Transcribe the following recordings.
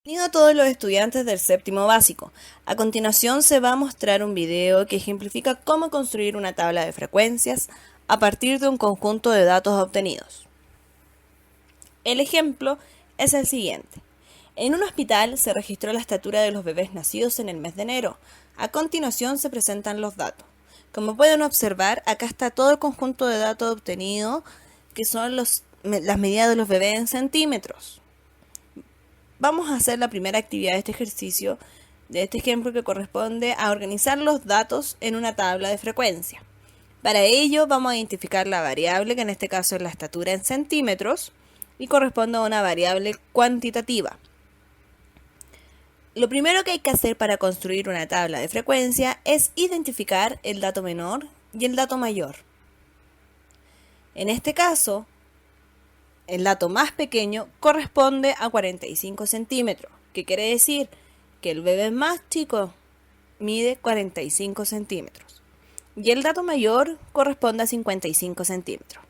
Bienvenido a todos los estudiantes del séptimo básico. A continuación se va a mostrar un video que ejemplifica cómo construir una tabla de frecuencias a partir de un conjunto de datos obtenidos. El ejemplo es el siguiente. En un hospital se registró la estatura de los bebés nacidos en el mes de enero. A continuación se presentan los datos. Como pueden observar, acá está todo el conjunto de datos obtenidos, que son las medidas de los bebés en centímetros. Vamos a hacer la primera actividad de este ejercicio, de este ejemplo, que corresponde a organizar los datos en una tabla de frecuencia. Para ello vamos a identificar la variable, que en este caso es la estatura en centímetros, y corresponde a una variable cuantitativa. Lo primero que hay que hacer para construir una tabla de frecuencia es identificar el dato menor y el dato mayor. En este caso, el dato más pequeño corresponde a 45 centímetros, que quiere decir que el bebé más chico mide 45 centímetros y el dato mayor corresponde a 55 centímetros.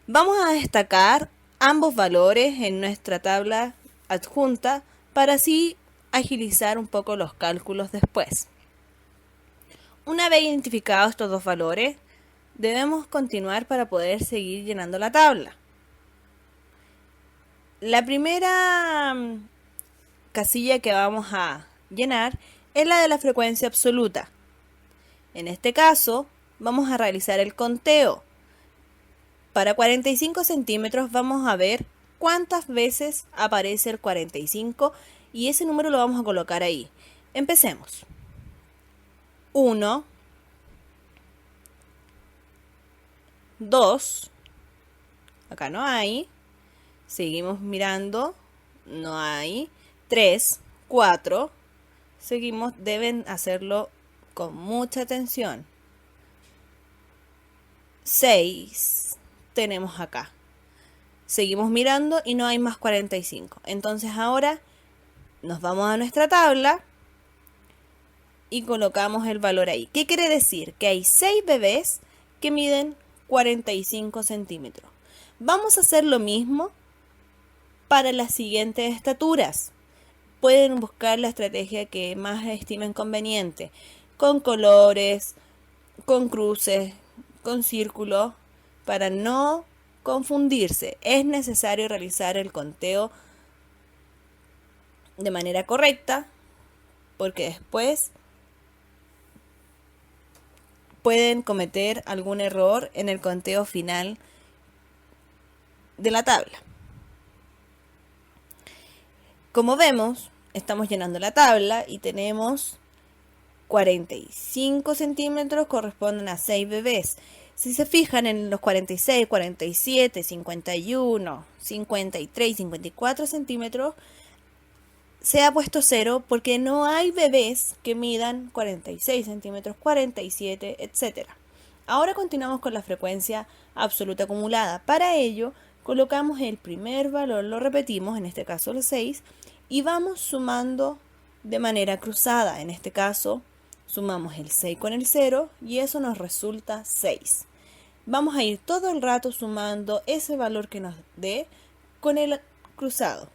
Vamos a destacar ambos valores en nuestra tabla adjunta para así agilizar un poco los cálculos después. Una vez identificados estos dos valores, debemos continuar para poder seguir llenando la tabla. La primera casilla que vamos a llenar es la de la frecuencia absoluta. En este caso, vamos a realizar el conteo. Para 45 centímetros vamos a ver cuántas veces aparece el 45 y ese número lo vamos a colocar ahí. Empecemos. 1, 2, acá no hay. Seguimos mirando, no hay. 3, 4, seguimos, deben hacerlo con mucha atención. 6, tenemos acá. Seguimos mirando y no hay más 45. Entonces ahora nos vamos a nuestra tabla y colocamos el valor ahí. ¿Qué quiere decir? Que hay 6 bebés que miden 45 centímetros. Vamos a hacer lo mismo para las siguientes estaturas. Pueden buscar la estrategia que más estimen conveniente, con colores, con cruces, con círculos, para no confundirse. Es necesario realizar el conteo de manera correcta, porque después pueden cometer algún error en el conteo final de la tabla. Como vemos, estamos llenando la tabla y tenemos 45 centímetros corresponden a 6 bebés. Si se fijan en los 46, 47, 51, 53, 54 centímetros, se ha puesto 0 porque no hay bebés que midan 46 centímetros, 47, etc. Ahora continuamos con la frecuencia absoluta acumulada. Para ello, colocamos el primer valor, lo repetimos, en este caso el 6, y vamos sumando de manera cruzada. En este caso, sumamos el 6 con el 0 y eso nos resulta 6. Vamos a ir todo el rato sumando ese valor que nos dé con el cruzado.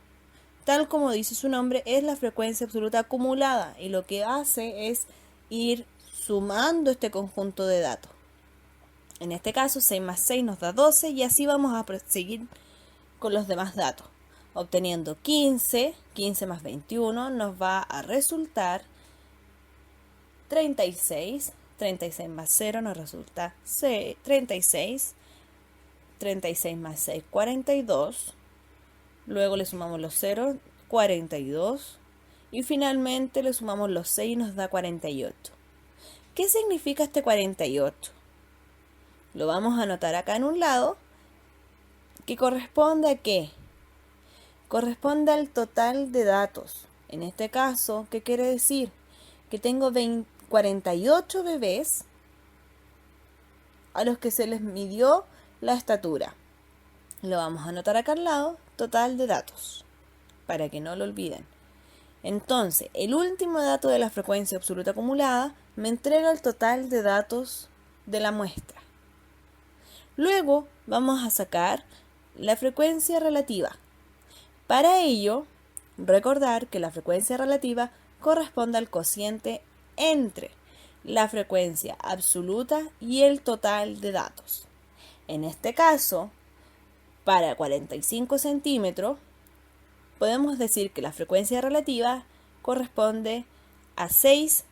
Tal como dice su nombre, es la frecuencia absoluta acumulada y lo que hace es ir sumando este conjunto de datos. En este caso, 6 más 6 nos da 12 y así vamos a seguir con los demás datos. Obteniendo 15, 15 más 21 nos va a resultar 36, 36 más 0 nos resulta 36, 36 más 6, 42, luego le sumamos los 0, 42, y finalmente le sumamos los 6 y nos da 48. ¿Qué significa este 48? Lo vamos a anotar acá en un lado, que corresponde a ¿qué? Corresponde al total de datos. En este caso, ¿qué quiere decir? Que tengo 48 bebés a los que se les midió la estatura. Lo vamos a anotar acá al lado, total de datos, para que no lo olviden. Entonces, el último dato de la frecuencia absoluta acumulada me entrega el total de datos de la muestra. Luego vamos a sacar la frecuencia relativa. Para ello, Recordar que la frecuencia relativa corresponde al cociente entre la frecuencia absoluta y el total de datos. En este caso, para 45 centímetros, podemos decir que la frecuencia relativa corresponde a 6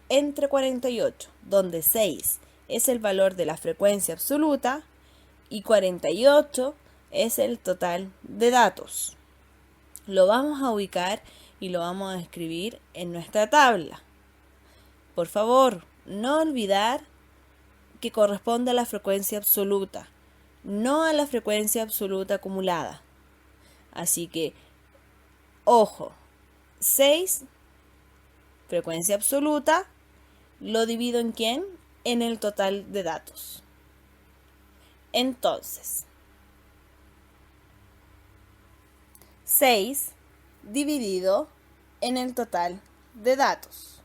entre 48, donde 6 es el valor de la frecuencia absoluta y 48 es el total de datos. Lo vamos a ubicar y lo vamos a escribir en nuestra tabla. Por favor, no olvidar que corresponde a la frecuencia absoluta, no a la frecuencia absoluta acumulada. Así que, ojo, 6, frecuencia absoluta, lo divido ¿en quién? En el total de datos. Entonces, 6 dividido en el total de datos.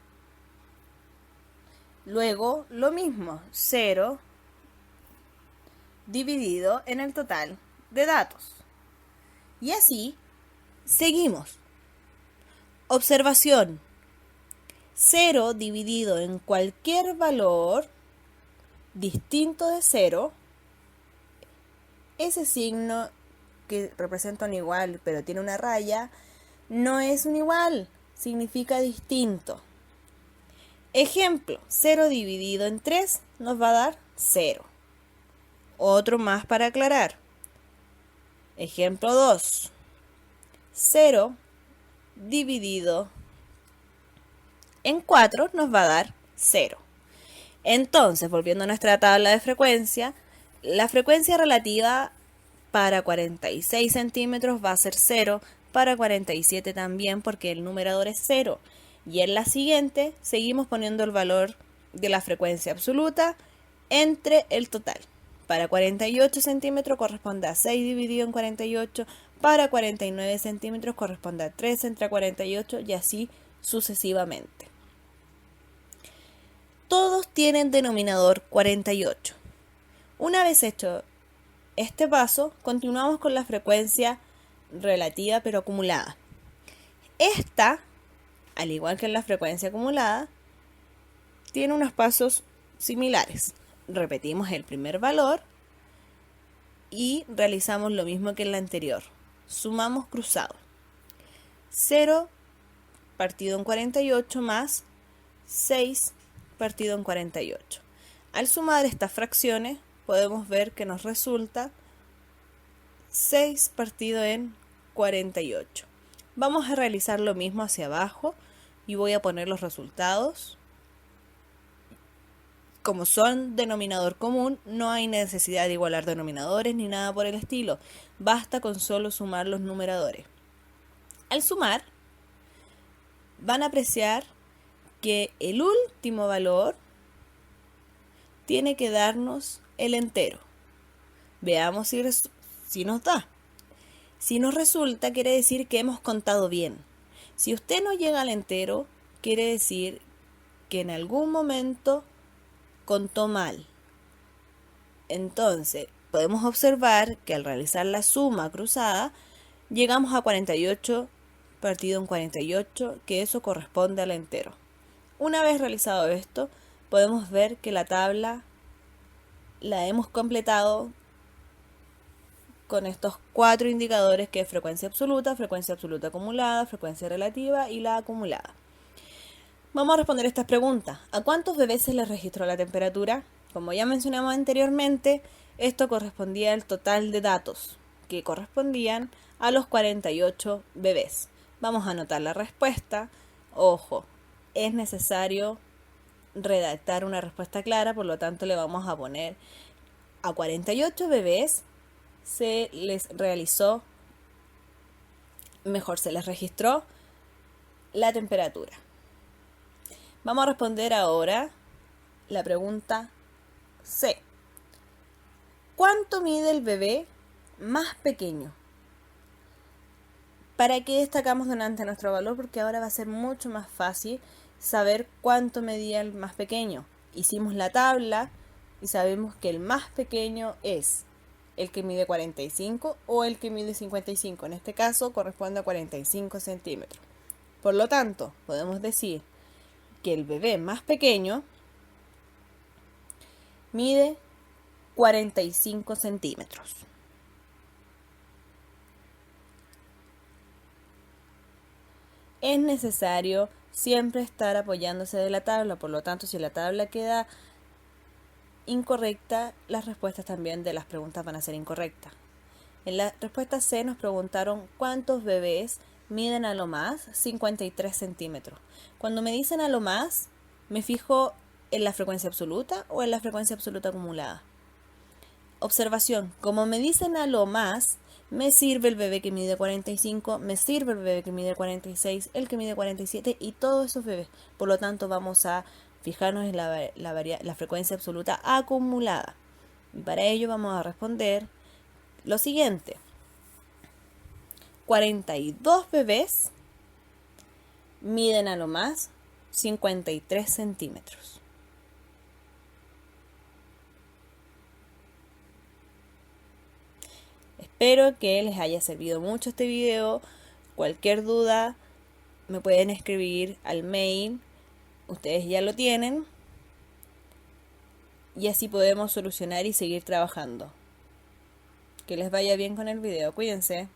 Luego, lo mismo, 0 dividido en el total de datos. Y así, seguimos. Observación. 0 dividido en cualquier valor distinto de 0, ese signo que representa un igual pero tiene una raya, no es un igual, significa distinto. Ejemplo, 0 dividido en 3 nos va a dar 0. Otro más para aclarar. Ejemplo 2. 0 dividido en 4 nos va a dar 0. Entonces, volviendo a nuestra tabla de frecuencia, la frecuencia relativa para 46 centímetros va a ser 0, para 47 también porque el numerador es 0. Y en la siguiente seguimos poniendo el valor de la frecuencia absoluta entre el total. Para 48 centímetros corresponde a 6 dividido en 48, para 49 centímetros corresponde a 3 entre 48 y así sucesivamente. Todos tienen denominador 48. Una vez hecho este paso, continuamos con la frecuencia relativa pero acumulada. Esta, al igual que en la frecuencia acumulada, tiene unos pasos similares. Repetimos el primer valor y realizamos lo mismo que en la anterior. Sumamos cruzado. 0 partido en 48 más 6 partido en 48. Al sumar estas fracciones podemos ver que nos resulta 6 partido en 48. Vamos a realizar lo mismo hacia abajo y voy a poner los resultados. Como son denominador común, no hay necesidad de igualar denominadores ni nada por el estilo. Basta con solo sumar los numeradores. Al sumar, van a apreciar que el último valor tiene que darnos el entero. Veamos si nos da. Si nos resulta, quiere decir que hemos contado bien. Si usted no llega al entero, quiere decir que en algún momento contó mal. Entonces, podemos observar que al realizar la suma cruzada, llegamos a 48 partido en 48, que eso corresponde al entero. Una vez realizado esto, podemos ver que la tabla la hemos completado con estos 4 indicadores que es frecuencia absoluta acumulada, frecuencia relativa y la acumulada. Vamos a responder estas preguntas. ¿A cuántos bebés se les registró la temperatura? Como ya mencionamos anteriormente, esto correspondía al total de datos, que correspondían a los 48 bebés. Vamos a anotar la respuesta. Ojo, es necesario redactar una respuesta clara, por lo tanto le vamos a poner a 48 bebés se les registró la temperatura. Vamos a responder ahora la pregunta C. ¿Cuánto mide el bebé más pequeño? ¿Para qué destacamos delante nuestro valor? Porque ahora va a ser mucho más fácil saber cuánto medía el más pequeño. Hicimos la tabla y sabemos que el más pequeño es el que mide 45 o el que mide 55. En este caso corresponde a 45 centímetros. Por lo tanto, podemos decir que el bebé más pequeño mide 45 centímetros. Es necesario siempre estar apoyándose de la tabla, por lo tanto, si la tabla queda incorrecta, las respuestas también de las preguntas van a ser incorrectas. En la respuesta C nos preguntaron cuántos bebés miden a lo más 53 centímetros. Cuando me dicen a lo más, me fijo en la frecuencia absoluta o en la frecuencia absoluta acumulada. Observación, como me dicen a lo más, me sirve el bebé que mide 45, me sirve el bebé que mide 46, el que mide 47 y todos esos bebés. Por lo tanto, vamos a fijarnos en la frecuencia absoluta acumulada. Y para ello vamos a responder lo siguiente. 42 bebés miden a lo más 53 centímetros. Espero que les haya servido mucho este video. Cualquier duda me pueden escribir al mail. Ustedes ya lo tienen. Y así podemos solucionar y seguir trabajando. Que les vaya bien con el video. Cuídense.